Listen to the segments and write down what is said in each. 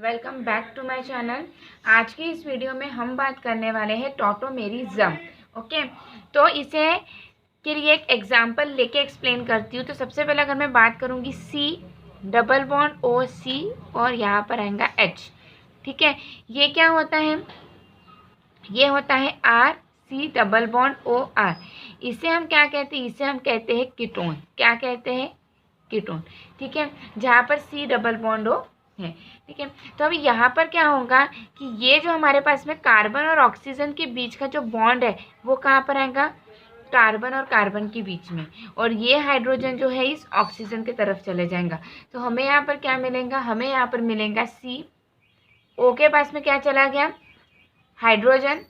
Welcome back to my channel. आज की इस वीडियो में हम बात करने वाले हैं टॉटोमेरिज्म। ओके, तो इसे के लिए एक एग्जांपल लेके एक्सप्लेन करती हूँ। तो सबसे पहले अगर मैं बात करूँगी सी डबल बॉन्ड ओ सी और यहाँ पर आएगा एच। ठीक है, ये क्या होता है? ये होता है R C double bond O R. इसे हम क्या कहते हैं? इसे हम कहते हैं कीटोन। क्या कहते हैं? कीटोन। ठीक है, जहाँ पर सी डबल बॉन्ड ओ है। ठीक है, तो अभी यहाँ पर क्या होगा कि ये जो हमारे पास में कार्बन और ऑक्सीजन के बीच का जो बॉन्ड है वो कहाँ पर आएगा? कार्बन और कार्बन के बीच में। और ये हाइड्रोजन जो है इस ऑक्सीजन की तरफ चले जाएगा। तो हमें यहाँ पर क्या मिलेगा? हमें यहाँ पर मिलेगा सी। ओ के पास में क्या चला गया? Hydrogen,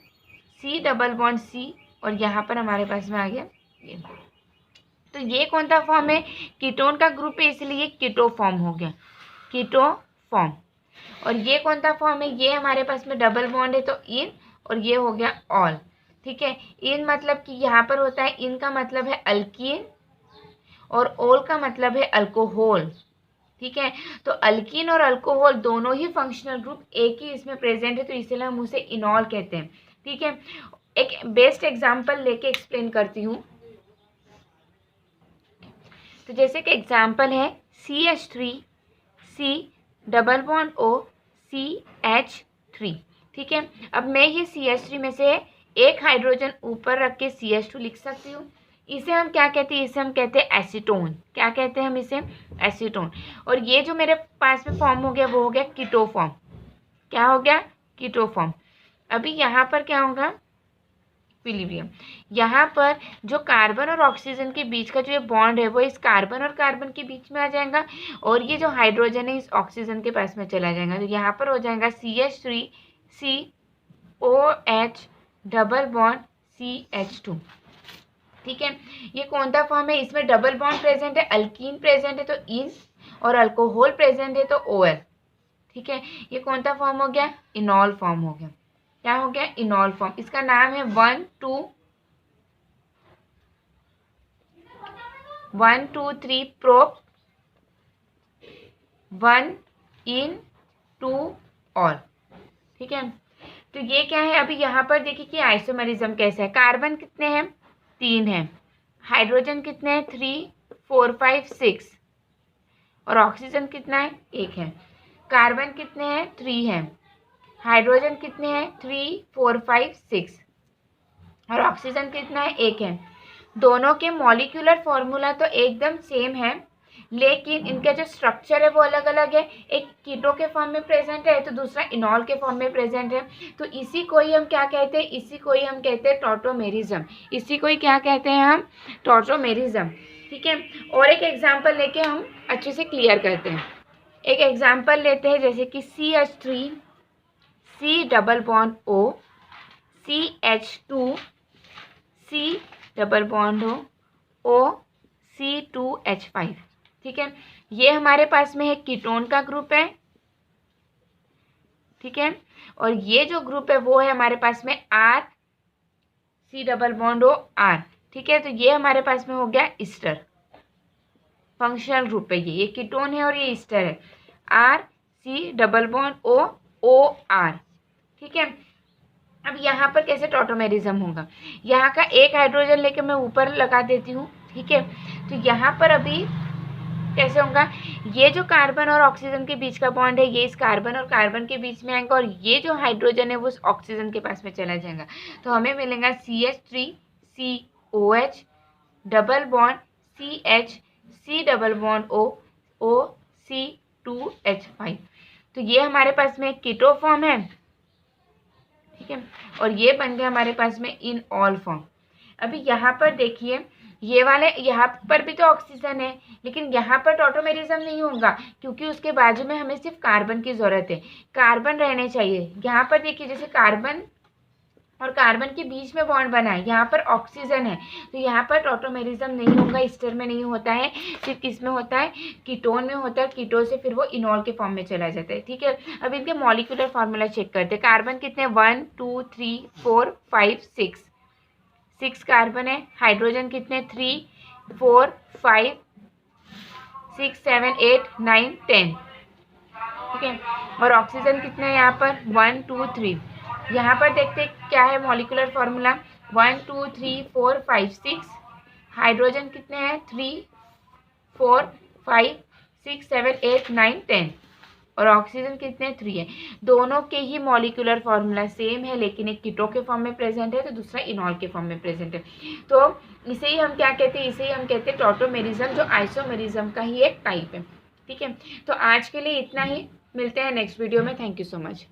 C double bond C, और यहाँ पर हमारे पास में आ गया ये। तो ये कौन सा फॉर्म है? कीटोन का ग्रुप है, इसलिए कीटो फॉर्म हो गया, कीटो फॉर्म। और ये कौन सा फॉर्म है? ये हमारे पास में डबल बॉन्ड है तो इन, और ये हो गया ऑल। ठीक है, इन मतलब कि यहाँ पर होता है, इन का मतलब है अल्कीन और ओल का मतलब है अल्कोहल। ठीक है, तो अल्कीन और अल्कोहल दोनों ही फंक्शनल ग्रुप एक ही इसमें प्रेजेंट है, तो इसलिए हम उसे इनॉल कहते हैं। ठीक है, एक बेस्ट एग्जांपल लेके एक्सप्लेन करती हूँ। तो जैसे कि एग्जांपल है CH3 C double bond O CH3। ठीक है, अब मैं ये CH3 में से एक हाइड्रोजन ऊपर रख के CH2 लिख सकती हूँ। इसे हम क्या कहते हैं? इसे हम कहते हैं एसीटोन। क्या कहते हैं हम इसे? एसीटोन। और ये जो मेरे पास में फॉर्म हो गया वो हो गया कीटो फॉर्म। क्या हो गया? Keto form. अभी यहाँ पर क्या होगा? इक्विलिब्रियम। यहाँ पर जो कार्बन और ऑक्सीजन के बीच का जो ये बॉन्ड है वो इस कार्बन और कार्बन के बीच में आ जाएगा, और ये जो हाइड्रोजन है इस ऑक्सीजन के पास में चला जाएगा। तो यहाँ पर हो जाएगा CH3 COH double bond CH2। ठीक है, ये कौन सा फॉर्म है? इसमें डबल बॉन्ड प्रेजेंट है, अल्कीन प्रेजेंट है तो इन, और अल्कोहल प्रेजेंट है तो OL। ठीक है, ये कौन सा फॉर्म हो गया? इनॉल फॉर्म हो गया। क्या हो गया? इनॉल फॉर्म। इसका नाम है 1 2 3 प्रोप 1 इन 2 ऑल। ठीक है, तो ये क्या है? अभी यहाँ पर देखिए कि आइसोमेरिज्म कैसा है। कार्बन कितने हैं? 3 हैं। हाइड्रोजन कितने हैं? 3 4 5 6। और ऑक्सीजन कितना है? 1 है। कार्बन कितने हैं? 3 हैं। हाइड्रोजन कितने हैं? 3 4 5 6। और ऑक्सीजन कितना है? 1 है। दोनों के मॉलिक्यूलर फॉर्मूला तो एकदम सेम है, लेकिन इनका जो स्ट्रक्चर है वो अलग अलग है। एक कीटो के फॉर्म में प्रेजेंट है तो दूसरा इनॉल के फॉर्म में प्रेजेंट है। तो इसी को ही हम क्या कहते हैं? इसी को ही हम कहते हैं टॉटोमेरिज्म। इसी को ही क्या कहते हैं हम? टॉटोमेरिज्म। ठीक है, और एक एग्जाम्पल लेके हम अच्छे से क्लियर करते हैं। एक एग्जाम्पल लेते हैं, जैसे कि CH3 C double bond O CH2 C double bond हो O C2H5। ठीक है, ये हमारे पास में है कीटोन का ग्रुप है। ठीक है, और ये जो ग्रुप है वो है हमारे पास में R C डबल बॉन्ड हो R। ठीक है, तो ये हमारे पास में हो गया ईस्टर। फंक्शनल ग्रुप है ये कीटोन है और ये ईस्टर है। R C double bond O OR। ठीक है, अब यहाँ पर कैसे टॉटोमेरिज्म होगा? यहाँ का एक हाइड्रोजन लेके मैं ऊपर लगा देती हूँ। ठीक है, तो यहाँ पर अभी कैसे होगा? ये जो कार्बन और ऑक्सीजन के बीच का बॉन्ड है ये इस कार्बन और कार्बन के बीच में आएगा, और ये जो हाइड्रोजन है वो उस ऑक्सीजन के पास में चला जाएगा। तो हमें मिलेगा CH3 COH double bond CH C double bond O O C2H5। तो ये हमारे पास में कीटो फॉर्म है। ठीक है, और ये बन गया हमारे पास में इन ऑल फॉर्म। अभी यहाँ पर देखिए, ये वाले यहाँ पर भी तो ऑक्सीजन है, लेकिन यहाँ पर टॉटोमेरिज्म नहीं होगा क्योंकि उसके बाजू में हमें सिर्फ कार्बन की ज़रूरत है। कार्बन रहने चाहिए। यहाँ पर देखिए, जैसे कार्बन और कार्बन के बीच में बॉन्ड बना है, यहाँ पर ऑक्सीजन है, तो यहाँ पर टॉटोमेरिज्म नहीं होगा। ईस्टर में नहीं होता है, सिर्फ किस में होता है? कीटोन में होता है। कीटोन से फिर वो इनॉल के फॉर्म में चला जाता है। ठीक है, अब इनके मॉलिक्यूलर फार्मूला चेक करते हैं। कार्बन कितने? 1 2 3 4 5 6 कार्बन है। हाइड्रोजन कितने? 3 4 5 6 7 8 9 10। ठीक है। और ऑक्सीजन कितने हैं यहाँ पर 1 2 3। यहाँ पर देखते क्या है मॉलिक्यूलर फॉर्मूला 1 2 3 4 5 6। हाइड्रोजन कितने हैं 3 4 5 6 7 8 9 10 और ऑक्सीजन कितने 3 है। दोनों के ही मॉलिक्यूलर फॉर्मूला सेम है, लेकिन एक कीटो के फॉर्म में प्रेजेंट है तो दूसरा इनॉल के फॉर्म में प्रेजेंट है। तो इसे ही हम क्या कहते हैं, इसे ही हम कहते हैं टॉटोमेरिज्म, जो आइसोमेरिज्म का ही एक टाइप है। ठीक है, तो आज के लिए इतना ही, मिलते हैं नेक्स्ट वीडियो में। Thank you so much.